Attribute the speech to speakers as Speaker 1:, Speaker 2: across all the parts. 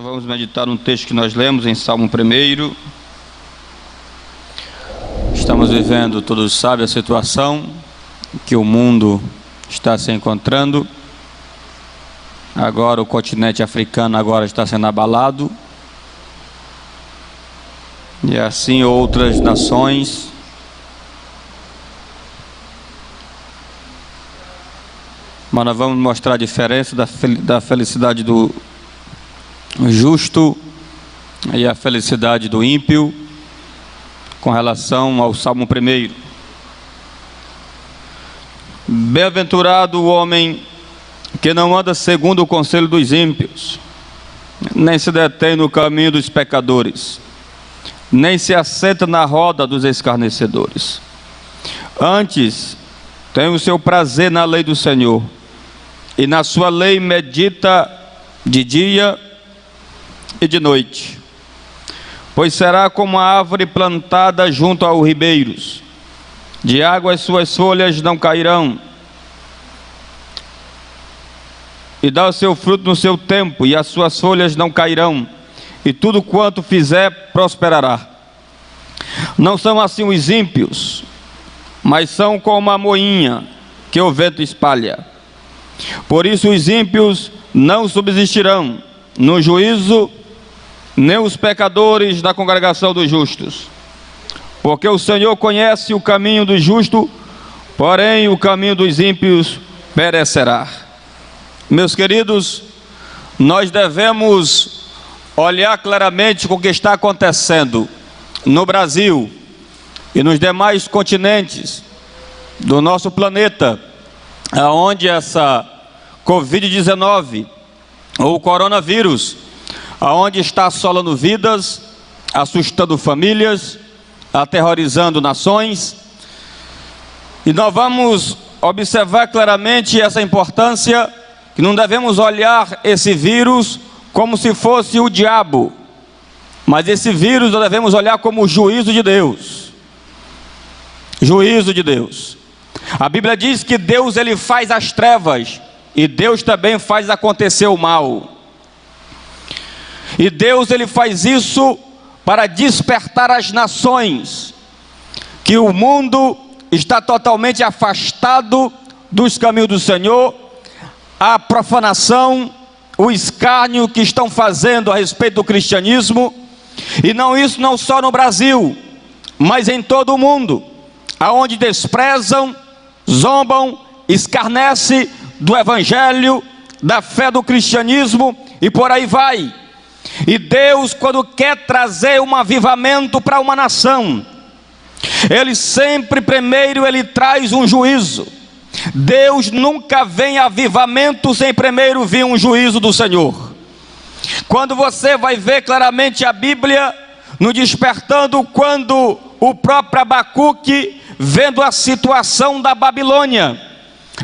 Speaker 1: Nós vamos meditar num texto que nós lemos em Salmo 1. Estamos vivendo, todos sabem, a situação que o mundo está se encontrando. Agora o continente africano agora está sendo abalado. E assim outras nações. Mas nós vamos mostrar a diferença da felicidade do justo e a felicidade do ímpio com relação ao Salmo 1. Bem-aventurado o homem que não anda segundo o conselho dos ímpios, nem se detém no caminho dos pecadores, nem se assenta na roda dos escarnecedores. Antes, tem o seu prazer na lei do Senhor, e na sua lei medita de dia e de noite. Pois será como a árvore plantada junto aos ribeiros, de água as suas folhas não cairão, e dá o seu fruto no seu tempo, e as suas folhas não cairão, e tudo quanto fizer prosperará. Não são assim os ímpios, mas são como a moinha que o vento espalha. Por isso os ímpios não subsistirão no juízo, nem os pecadores da congregação dos justos. Porque o Senhor conhece o caminho do justo, porém o caminho dos ímpios perecerá. Meus queridos, nós devemos olhar claramente com o que está acontecendo no Brasil e nos demais continentes do nosso planeta, aonde essa Covid-19 ou coronavírus, aonde está assolando vidas, assustando famílias, aterrorizando nações. E nós vamos observar claramente essa importância, que não devemos olhar esse vírus como se fosse o diabo, mas esse vírus nós devemos olhar como o juízo de Deus. Juízo de Deus. A Bíblia diz que Deus ele faz as trevas, e Deus também faz acontecer o mal. E Deus ele faz isso para despertar as nações, que o mundo está totalmente afastado dos caminhos do Senhor, a profanação, o escárnio que estão fazendo a respeito do cristianismo, e isso não só no Brasil, mas em todo o mundo, aonde desprezam, zombam, escarnecem do evangelho, da fé do cristianismo, e por aí vai. E Deus, quando quer trazer um avivamento para uma nação, Ele sempre primeiro Ele traz um juízo. Deus nunca vem avivamento sem primeiro vir um juízo do Senhor. Quando você vai ver claramente a Bíblia, no despertando, quando o próprio Abacuque, vendo a situação da Babilônia,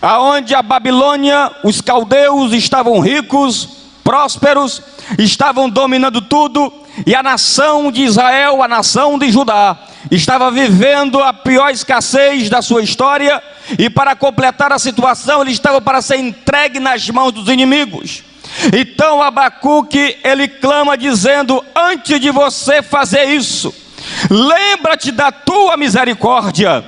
Speaker 1: aonde a Babilônia, os caldeus estavam ricos, prósperos, estavam dominando tudo, e a nação de Israel, a nação de Judá, estava vivendo a pior escassez da sua história, e para completar a situação, eles estavam para ser entregue nas mãos dos inimigos. Então Abacuque, ele clama dizendo: antes de você fazer isso, lembra-te da tua misericórdia.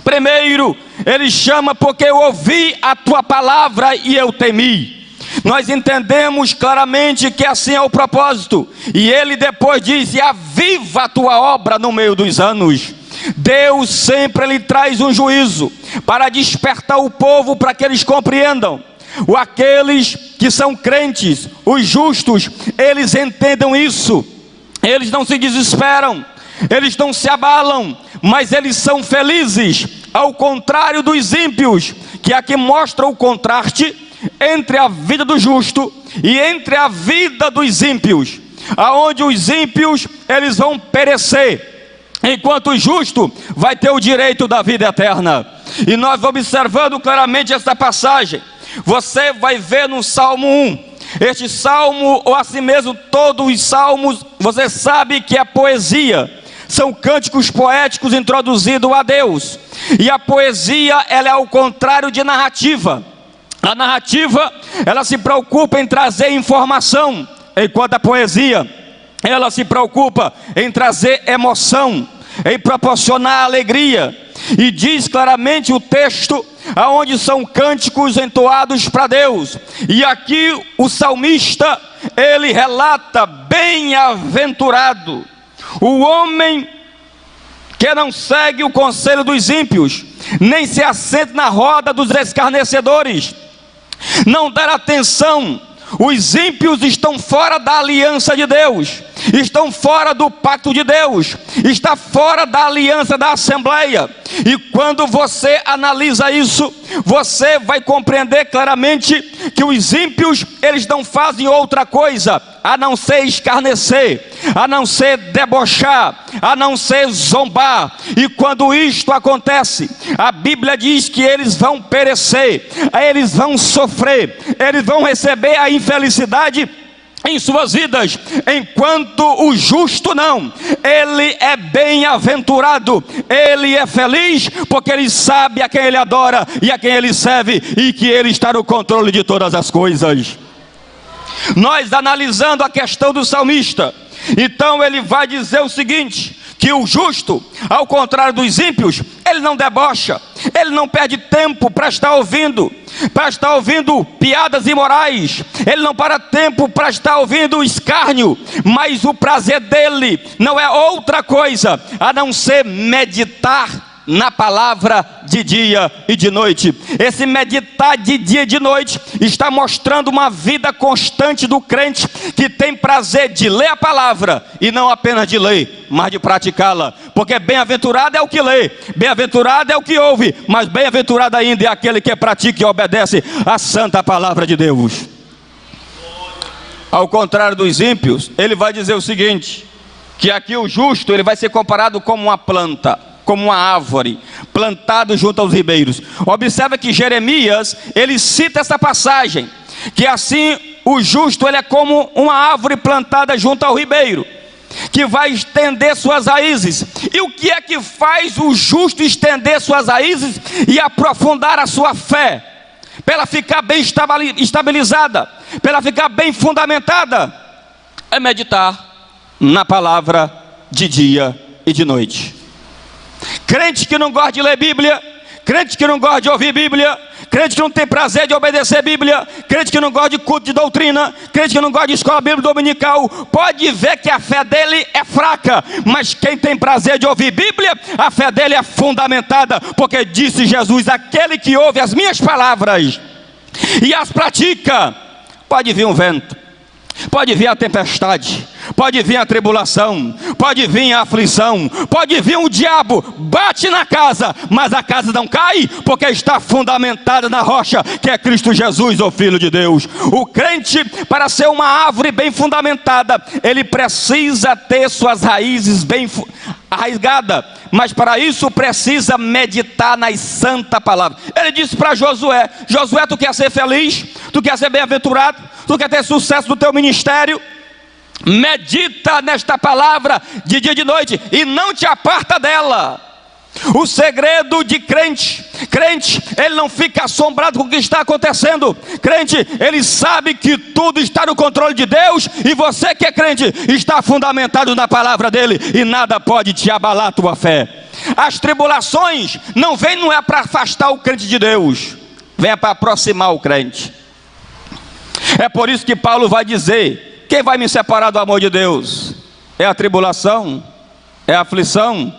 Speaker 1: Primeiro, ele chama: porque eu ouvi a tua palavra e eu temi. Nós entendemos claramente que assim é o propósito. E ele depois diz: e aviva a tua obra no meio dos anos. Deus sempre ele traz um juízo para despertar o povo, para que eles compreendam. Aqueles que são crentes, os justos, eles entendam isso. Eles não se desesperam, eles não se abalam, mas eles são felizes, ao contrário dos ímpios, que aqui mostra o contraste entre a vida do justo e entre a vida dos ímpios, aonde os ímpios eles vão perecer, enquanto o justo vai ter o direito da vida eterna. E nós observando claramente esta passagem, você vai ver no Salmo 1, este salmo, ou assim mesmo todos os salmos, você sabe que é poesia, são cânticos poéticos introduzidos a Deus, e a poesia ela é ao contrário de narrativa. A narrativa, ela se preocupa em trazer informação, enquanto a poesia, ela se preocupa em trazer emoção, em proporcionar alegria. E diz claramente o texto, aonde são cânticos entoados para Deus. E aqui o salmista, ele relata: bem-aventurado o homem que não segue o conselho dos ímpios, nem se assenta na roda dos escarnecedores, não dá atenção. Os ímpios estão fora da aliança de Deus, estão fora do pacto de Deus, está fora da aliança da Assembleia. E quando você analisa isso, você vai compreender claramente que os ímpios, eles não fazem outra coisa a não ser escarnecer, a não ser debochar, a não ser zombar. E quando isto acontece, a Bíblia diz que eles vão perecer, eles vão sofrer, eles vão receber a infelicidade em suas vidas, enquanto o justo não. Ele é bem-aventurado, ele é feliz, porque ele sabe a quem ele adora e a quem ele serve, e que ele está no controle de todas as coisas. Nós analisando a questão do salmista, então ele vai dizer o seguinte: que o justo, ao contrário dos ímpios, ele não debocha, ele não perde tempo para estar ouvindo piadas imorais, ele não para tempo para estar ouvindo escárnio, mas o prazer dele não é outra coisa a não ser meditar na palavra de dia e de noite. Esse meditar de dia e de noite está mostrando uma vida constante do crente, que tem prazer de ler a palavra, e não apenas de ler, mas de praticá-la. Porque bem-aventurado é o que lê, bem-aventurado é o que ouve, mas bem-aventurado ainda é aquele que pratica e obedece a santa palavra de Deus. Ao contrário dos ímpios, ele vai dizer o seguinte: que aqui o justo, ele vai ser comparado como uma planta, como uma árvore plantado junto aos ribeiros. Observa que Jeremias, ele cita essa passagem, que assim o justo, ele é como uma árvore plantada junto ao ribeiro, que vai estender suas raízes. E o que é que faz o justo estender suas raízes e aprofundar a sua fé? Para ela ficar bem estabilizada, para ela ficar bem fundamentada, é meditar na palavra de dia e de noite. Crente que não gosta de ler Bíblia, crente que não gosta de ouvir Bíblia, crente que não tem prazer de obedecer Bíblia, crente que não gosta de culto de doutrina, crente que não gosta de escola bíblica dominical, pode ver que a fé dele é fraca. Mas quem tem prazer de ouvir Bíblia, a fé dele é fundamentada, porque disse Jesus: aquele que ouve as minhas palavras e as pratica, pode vir um vento, pode vir a tempestade, pode vir a tribulação, pode vir a aflição, pode vir o diabo, bate na casa, mas a casa não cai, porque está fundamentada na rocha, que é Cristo Jesus, o Filho de Deus. O crente, para ser uma árvore bem fundamentada, ele precisa ter suas raízes bem arraigadas, mas para isso precisa meditar nas santas palavras. Ele disse para Josué: Josué, tu quer ser feliz? Tu quer ser bem-aventurado? Tu quer ter sucesso no teu ministério? Medita nesta palavra de dia e de noite, e não te aparta dela. O segredo de crente, ele não fica assombrado com o que está acontecendo. Crente, ele sabe que tudo está no controle de Deus, e você que é crente, está fundamentado na palavra dele, e nada pode te abalar a tua fé. As tribulações não é para afastar o crente de Deus, vem para aproximar o crente. É por isso que Paulo vai dizer: quem vai me separar do amor de Deus? É a tribulação? É a aflição?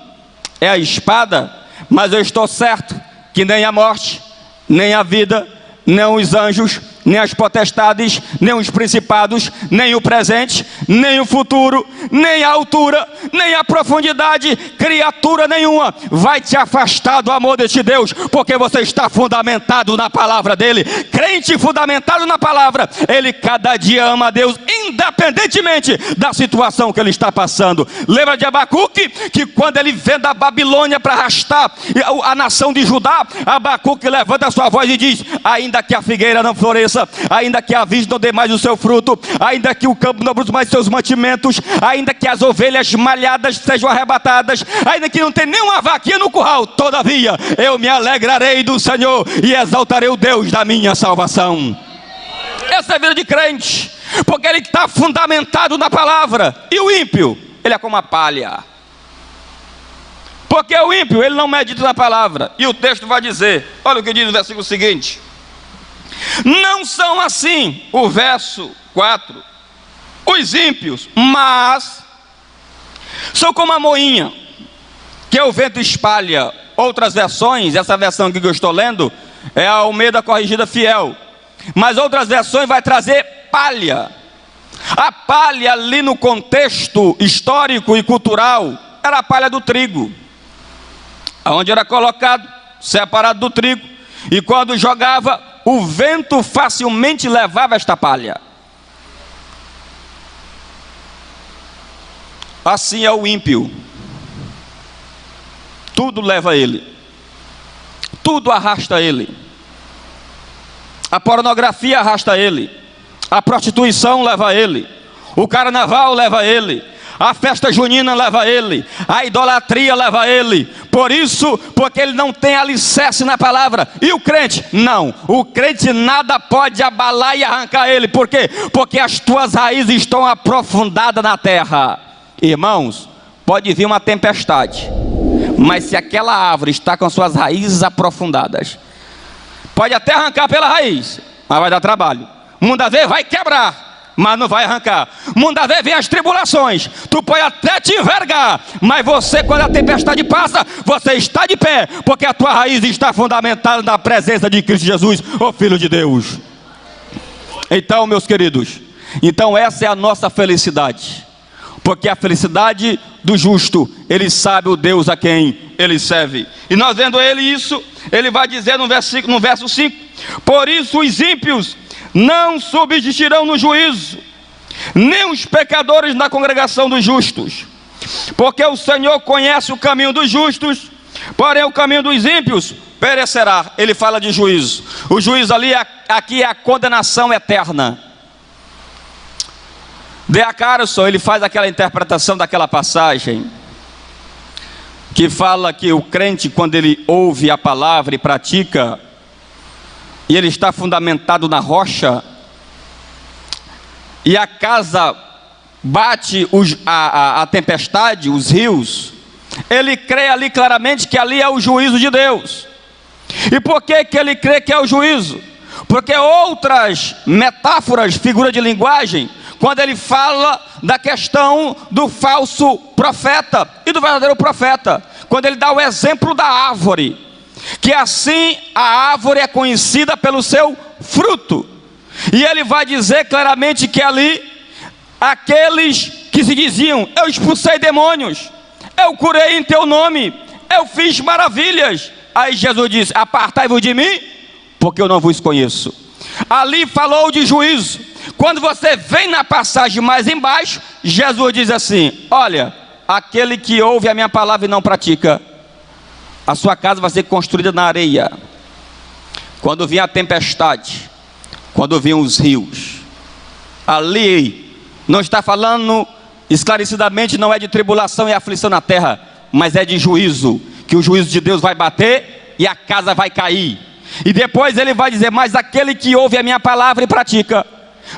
Speaker 1: É a espada? Mas eu estou certo que nem a morte, nem a vida, nem os anjos, nem as potestades, nem os principados, nem o presente, nem o futuro, nem a altura, nem a profundidade, criatura nenhuma vai te afastar do amor deste Deus, porque você está fundamentado na palavra dele. Crente fundamentado na palavra, ele cada dia ama a Deus, independentemente da situação que ele está passando. Lembra de Abacuque, que quando ele vem da Babilônia para arrastar a nação de Judá, Abacuque levanta a sua voz e diz: ainda que a figueira não floresça, ainda que a vide não dê mais o seu fruto, ainda que o campo não produza mais seus mantimentos, ainda que as ovelhas malhadas sejam arrebatadas, ainda que não tenha nenhuma vaquinha no curral, todavia eu me alegrarei do Senhor e exaltarei o Deus da minha salvação. Essa é a vida de crente. porque ele está fundamentado na palavra. E o ímpio, ele é como a palha, porque o ímpio, ele não medita na palavra. E o texto vai dizer, olha o que diz no versículo seguinte: não são assim, o verso 4, os ímpios, mas são como a moinha que o vento espalha. Outras versões, essa versão aqui que eu estou lendo é a Almeida Corrigida Fiel, mas outras versões vai trazer palha. A palha ali no contexto histórico e cultural era a palha do trigo, onde era colocado, separado do trigo, e quando jogava, o vento facilmente levava esta palha. Assim é o ímpio, tudo leva ele, tudo arrasta ele. A pornografia arrasta ele, a prostituição leva ele, o carnaval leva ele, a festa junina leva ele, a idolatria leva ele. Por isso, porque ele não tem alicerce na palavra. E o crente? Não, o crente nada pode abalar e arrancar ele. Por quê? Porque as tuas raízes estão aprofundadas na terra. Irmãos, pode vir uma tempestade, mas se aquela árvore está com suas raízes aprofundadas, pode até arrancar pela raiz, mas vai dar trabalho. Muitas vezes vai quebrar, mas não vai arrancar. Muitas vezes vem as tribulações, tu pode até te envergar, mas você, quando a tempestade passa, você está de pé, porque a tua raiz está fundamentada na presença de Cristo Jesus, o Filho de Deus. Então, meus queridos, então essa é a nossa felicidade, porque a felicidade do justo, ele sabe o Deus a quem ele serve. E nós vendo ele isso, ele vai dizer no verso 5: por isso os ímpios não subsistirão no juízo, nem os pecadores na congregação dos justos, porque o Senhor conhece o caminho dos justos, porém o caminho dos ímpios perecerá. Ele fala de juízo. O juízo ali, aqui é a condenação eterna. D.A. Carson, ele faz aquela interpretação daquela passagem que fala que o crente, quando ele ouve a palavra e pratica, e ele está fundamentado na rocha, e a casa bate a tempestade, os rios, ele crê ali claramente que ali é o juízo de Deus. E por que ele crê que é o juízo? Porque outras metáforas, figura de linguagem, quando ele fala da questão do falso profeta e do verdadeiro profeta, quando ele dá o exemplo da árvore, que assim a árvore é conhecida pelo seu fruto, e ele vai dizer claramente que ali, aqueles que se diziam: eu expulsei demônios, eu curei em teu nome, eu fiz maravilhas, aí Jesus diz: apartai-vos de mim, porque eu não vos conheço. Ali falou de juízo. Quando você vem na passagem mais embaixo, Jesus diz assim: olha, aquele que ouve a minha palavra e não pratica, a sua casa vai ser construída na areia. Quando vinha a tempestade, quando vinham os rios, ali não está falando esclarecidamente, não é de tribulação e aflição na terra, mas é de juízo, que o juízo de Deus vai bater e a casa vai cair. E depois ele vai dizer: mas aquele que ouve a minha palavra e pratica,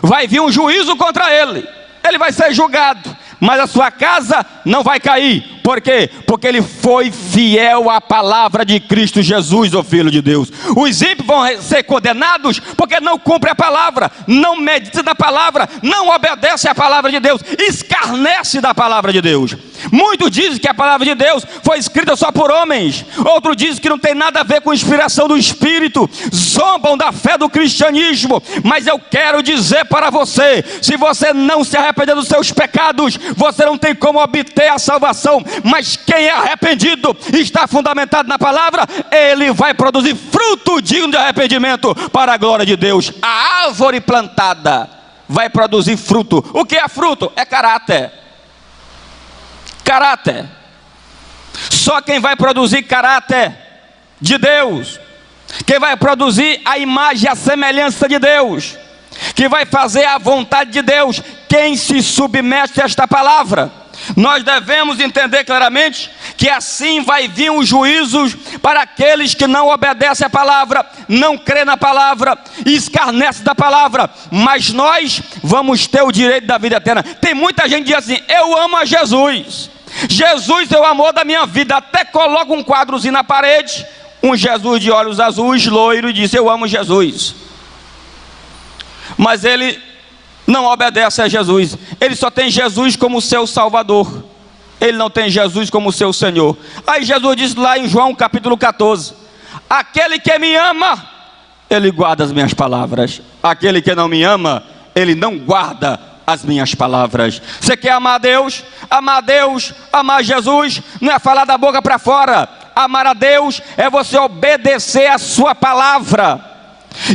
Speaker 1: vai vir um juízo contra ele, ele vai ser julgado, mas a sua casa não vai cair. Por quê? Porque ele foi fiel à palavra de Cristo Jesus, o Filho de Deus. Os ímpios vão ser condenados porque não cumprem a palavra, não meditam na palavra, não obedecem à palavra de Deus, escarnecem da palavra de Deus. Muitos dizem que a palavra de Deus foi escrita só por homens, outros dizem que não tem nada a ver com inspiração do Espírito, zombam da fé do cristianismo. Mas eu quero dizer para você: se você não se arrepender dos seus pecados, você não tem como obter a salvação. Mas quem é arrependido, está fundamentado na palavra, ele vai produzir fruto digno de arrependimento para a glória de Deus. A árvore plantada vai produzir fruto. O que é fruto? É caráter. Caráter. Só quem vai produzir caráter de Deus, quem vai produzir a imagem e a semelhança de Deus, que vai fazer a vontade de Deus, quem se submete a esta palavra. Nós devemos entender claramente que que assim vai vir os juízos para aqueles que não obedecem à palavra, não crê na palavra e escarnecem da palavra, mas nós vamos ter o direito da vida eterna. Tem muita gente que diz assim: eu amo a Jesus, Jesus é o amor da minha vida, até coloca um quadrozinho na parede, um Jesus de olhos azuis, loiro, e diz: eu amo Jesus. Mas ele não obedece a Jesus, ele só tem Jesus como seu Salvador, ele não tem Jesus como seu Senhor. Aí Jesus diz lá em João capítulo 14: aquele que me ama, ele guarda as minhas palavras, aquele que não me ama, ele não guarda as minhas palavras. Você quer amar a Deus? Amar a Deus, amar Jesus, não é falar da boca para fora. Amar a Deus é você obedecer a sua palavra.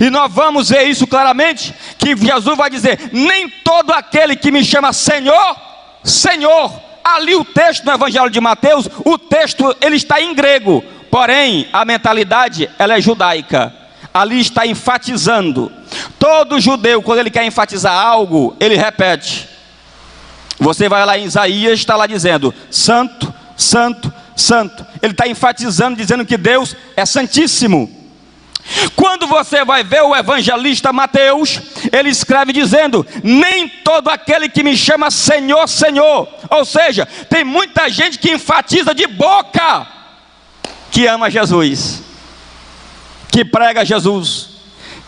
Speaker 1: E nós vamos ver isso claramente, que Jesus vai dizer: nem todo aquele que me chama Senhor, Senhor. Ali o texto no Evangelho de Mateus, o texto ele está em grego, porém a mentalidade ela é judaica. Ali está enfatizando. Todo judeu, quando ele quer enfatizar algo, ele repete. Você vai lá em Isaías, está lá dizendo: santo, santo, santo. Ele está enfatizando, dizendo que Deus é santíssimo. Quando você vai ver o evangelista Mateus, ele escreve dizendo: nem todo aquele que me chama Senhor, Senhor. Ou seja, tem muita gente que enfatiza de boca que ama Jesus, que prega Jesus,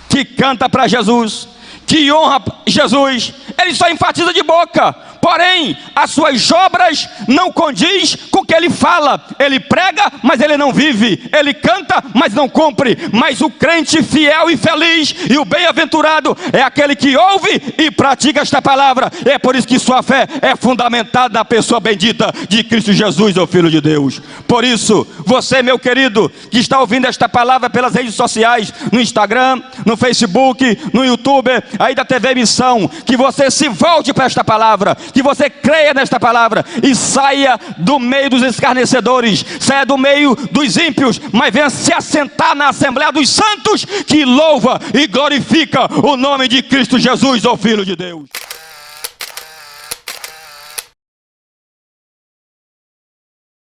Speaker 1: que canta para Jesus, que honra Jesus. Ele só enfatiza de boca, porém as suas obras não condiz com o que ele fala. Ele prega, mas ele não vive. Ele canta, mas não cumpre. Mas o crente fiel e feliz e o bem-aventurado é aquele que ouve e pratica esta palavra. É por isso que sua fé é fundamentada na pessoa bendita de Cristo Jesus, o Filho de Deus. Por isso, você, meu querido, que está ouvindo esta palavra pelas redes sociais, no Instagram, no Facebook, no YouTube, aí da TV Missão, que você se volte para esta palavra, que você creia nesta palavra e saia do meio dos escarnecedores, saia do meio dos ímpios, mas venha se assentar na Assembleia dos Santos, que louva e glorifica o nome de Cristo Jesus, o Filho de Deus.